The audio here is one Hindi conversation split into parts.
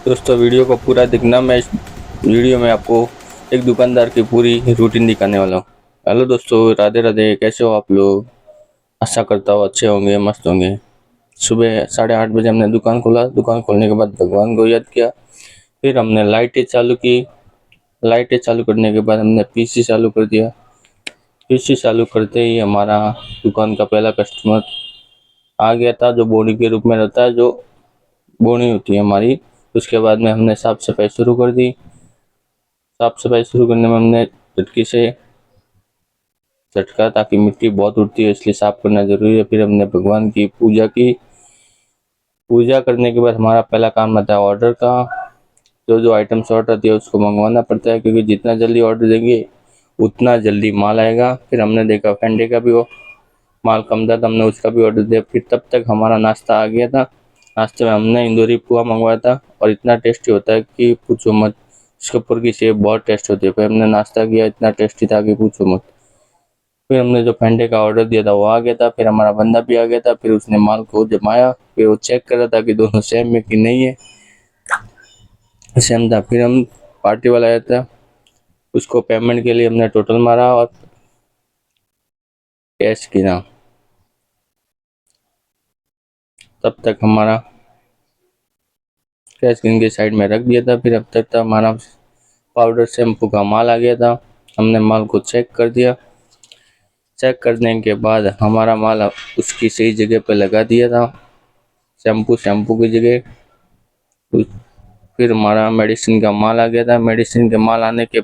दोस्तों वीडियो को पूरा देखना। मैं इस वीडियो में आपको एक दुकानदार की पूरी रूटीन दिखाने वाला हूँ। हेलो दोस्तों, राधे राधे। कैसे हो आप लोग? आशा करता हूँ अच्छे होंगे, मस्त होंगे। सुबह 8:30 बजे हमने दुकान खोला। दुकान खोलने के बाद भगवान को याद किया। फिर हमने लाइटें चालू की। लाइटें चालू करने के बाद हमने पीसी चालू कर दिया। पीसी चालू करते ही हमारा दुकान का पहला कस्टमर आ गया था, जो बोनी के रूप में रहता है, जो बोनी होती है हमारी। उसके बाद में हमने साफ सफाई शुरू कर दी। साफ सफाई शुरू करने में हमने झटकी से झटका, ताकि मिट्टी बहुत उड़ती है इसलिए साफ करना जरूरी है। फिर हमने भगवान की पूजा की। पूजा करने के बाद हमारा पहला काम आता है ऑर्डर का। जो जो आइटम्स ऑर्डर दिया उसको मंगवाना पड़ता है, क्योंकि जितना जल्दी ऑर्डर देंगे उतना जल्दी माल आएगा। फिर हमने देखा फंडे का भी वो माल कम था तो हमने उसका भी ऑर्डर दिया। फिर तब तक हमारा नाश्ता आ गया था। नाश्ते में हमने इंदौरी पोहा मंगवाया था और इतना टेस्टी होता है कि पूछो मत। उसके ऊपर की सेव बहुत टेस्ट होती है। फिर हमने नाश्ता किया, इतना टेस्टी था कि पूछो मत। फिर हमने जो फंडे का ऑर्डर दिया था वो आ गया था। फिर हमारा बंदा भी आ गया था। फिर उसने माल को जमाया। फिर वो चेक कर रहा था कि दोनों सेम है कि नहीं है। सेम था। फिर हम पार्टी वाला आया था, उसको पेमेंट के लिए हमने टोटल मारा और कैश गिना। तब तक हमारा कैश गिन के साइड में रख दिया था। फिर अब तक हमारा पाउडर शैम्पू का माल आ गया था। हमने माल को चेक कर दिया। चेक करने के बाद हमारा माल उसकी सही जगह पे लगा दिया था, शैम्पू की जगह। फिर हमारा मेडिसिन का माल आ गया था। मेडिसिन के माल आने के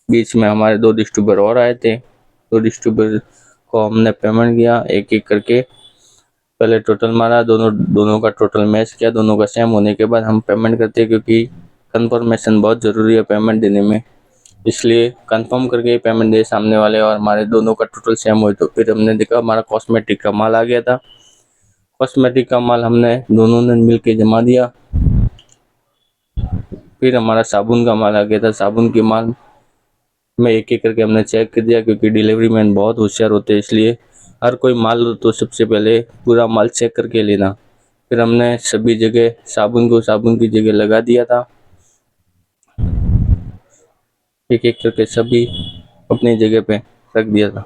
बीच में हमारे 2 डिस्ट्रीब्यूटर और आए थे। 2 डिस्ट्रीब्यूटर को हमने पेमेंट किया एक एक करके। पहले टोटल मारा, दोनों दोनों का टोटल मैच किया। दोनों का सेम होने के बाद हम पेमेंट करते हैं, क्योंकि कंफर्मेशन बहुत ज़रूरी है पेमेंट देने में। इसलिए कंफर्म करके पेमेंट दे सामने वाले और हमारे दोनों का टोटल सेम हो। तो फिर हमने देखा हमारा कॉस्मेटिक का माल आ गया था। कॉस्मेटिक का माल हमने दोनों ने मिल के जमा दिया। फिर हमारा साबुन का माल आ गया था। साबुन के माल में एक एक करके हमने चेक कर दिया, क्योंकि डिलीवरी मैन बहुत होशियार होते हैं, इसलिए हर कोई माल लो तो सबसे पहले पूरा माल चेक करके लेना। फिर हमने सभी जगह साबुन को साबुन की जगह लगा दिया था। एक एक करके सभी अपनी जगह पे रख दिया था।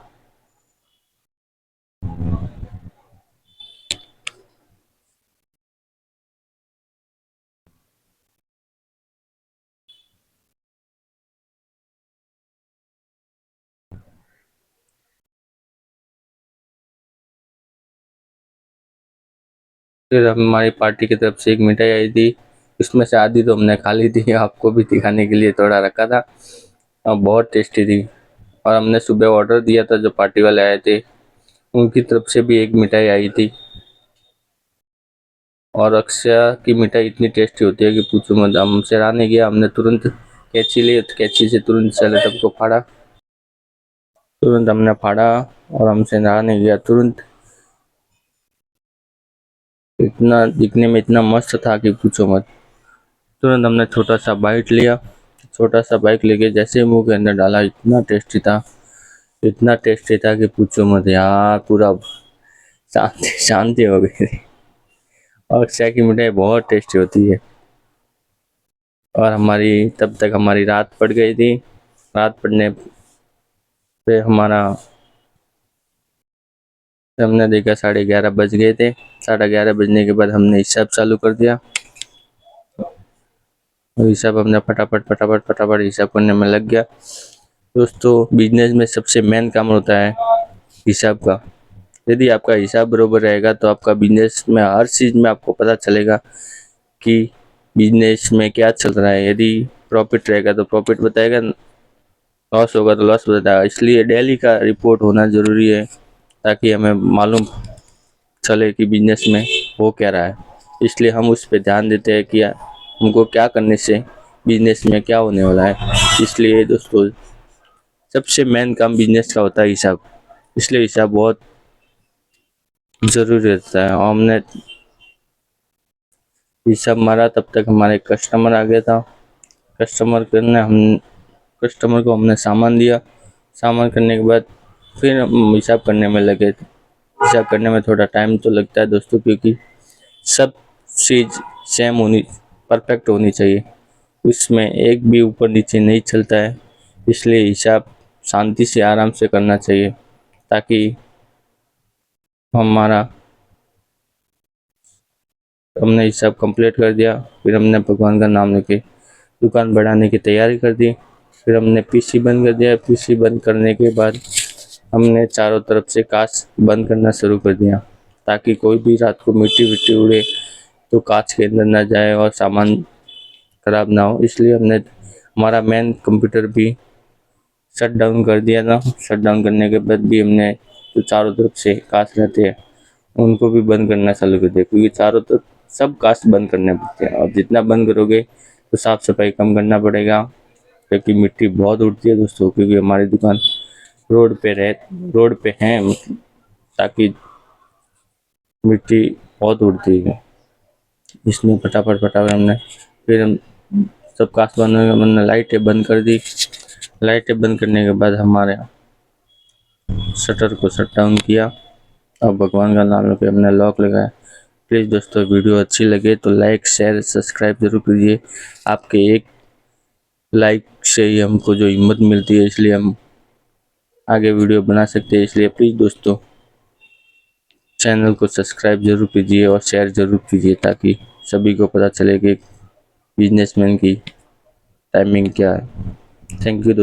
फिर हमारी पार्टी की तरफ से एक मिठाई आई थी। उसमें से आधी तो हमने खा ली थी, आपको भी दिखाने के लिए थोड़ा रखा था। और बहुत टेस्टी थी। और हमने सुबह ऑर्डर दिया था, जो पार्टी वाले आए थे उनकी तरफ से भी एक मिठाई आई थी। और अक्षय की मिठाई इतनी टेस्टी होती है कि पूछो मत। हमसे रहा नहीं गया, हमने तुरंत कैंची ली, कैंची से तुरंत सेलोटेप को फाड़ा। तुरंत हमने फाड़ा और हमसे रहा नहीं गया। तुरंत इतना दिखने में इतना मस्त था कि पूछो मत। तुरंत हमने छोटा सा बाइट लिया। छोटा सा बाइट लेके जैसे ही मुंह के अंदर डाला, इतना टेस्टी था, इतना टेस्टी था कि पूछो मत यार। पूरा शांति शांति हो गई थी। और अक्षय की मिठाई बहुत टेस्टी होती है। और हमारी तब तक हमारी रात पड़ गई थी। रात पड़ने पे हमने देखा 11:30 बज गए थे। 11:30 बजने के बाद हमने हिसाब चालू कर दिया। और हिसाब हमने फटाफट फटाफट फटाफट हिसाब करने में लग गया। दोस्तों, बिजनेस में सबसे मेन काम होता है हिसाब का। यदि आपका हिसाब बरोबर रहेगा तो आपका बिजनेस में हर चीज़ में आपको पता चलेगा कि बिजनेस में क्या चल रहा है। यदि प्रॉफिट रहेगा तो प्रॉफिट बताएगा, लॉस होगा तो लॉस बताएगा। इसलिए डेली का रिपोर्ट होना ज़रूरी है, ताकि हमें मालूम चले कि बिजनेस में हो क्या रहा है। इसलिए हम उस पर ध्यान देते हैं कि हमको क्या करने से बिजनेस में क्या होने वाला है। इसलिए दोस्तों, सबसे मेन काम बिजनेस का होता है हिसाब। इसलिए हिसाब बहुत ज़रूरी रहता है। और हमने हिसाब मारा, तब तक हमारे कस्टमर आ गया था। कस्टमर को हमने सामान दिया। सामान करने के बाद फिर हम हिसाब करने में लगे। हिसाब करने में थोड़ा टाइम तो लगता है दोस्तों, क्योंकि सब चीज़ सेम होनी परफेक्ट होनी चाहिए, इसमें एक भी ऊपर नीचे नहीं चलता है। इसलिए हिसाब शांति से आराम से करना चाहिए ताकि हमारा हमने हिसाब कंप्लीट कर दिया। फिर हमने भगवान का नाम लेके दुकान बढ़ाने की तैयारी कर दी। फिर हमने पीसी बंद कर दिया। पीसी बंद करने के बाद हमने चारों तरफ से कांच बंद करना शुरू कर दिया ताकि कोई भी रात को मिट्टी विट्टी उड़े तो कांच के अंदर ना जाए और सामान खराब ना हो। इसलिए हमने हमारा मेन कंप्यूटर भी शट डाउन कर दिया था। शट डाउन करने के बाद भी हमने जो चारों तरफ से कांच रहते हैं उनको भी बंद करना चालू कर दिया, क्योंकि चारों तरफ सब कांच बंद करने पड़ते हैं और जितना बंद करोगे तो साफ सफाई कम करना पड़ेगा, क्योंकि मिट्टी बहुत उड़ती है दोस्तों। क्योंकि हमारी दुकान रोड पे है, ताकि मिट्टी बहुत उड़ती है, इसलिए फटाफट फटाफट हमने फिर हम सब कांच बंद हो गया। हमने लाइटें बंद कर दी। लाइटें बंद करने के बाद हमारे शटर को शट डाउन किया और भगवान का नाम लेके हमने लॉक लगाया। प्लीज़ दोस्तों, वीडियो अच्छी लगे तो लाइक शेयर सब्सक्राइब जरूर कीजिए। आपके एक लाइक से ही हमको जो हिम्मत मिलती है, इसलिए हम आगे वीडियो बना सकते हैं। इसलिए प्लीज़ दोस्तों, चैनल को सब्सक्राइब जरूर कीजिए और शेयर जरूर कीजिए ताकि सभी को पता चले कि बिजनेसमैन की टाइमिंग क्या है। थैंक यू दोस्तों।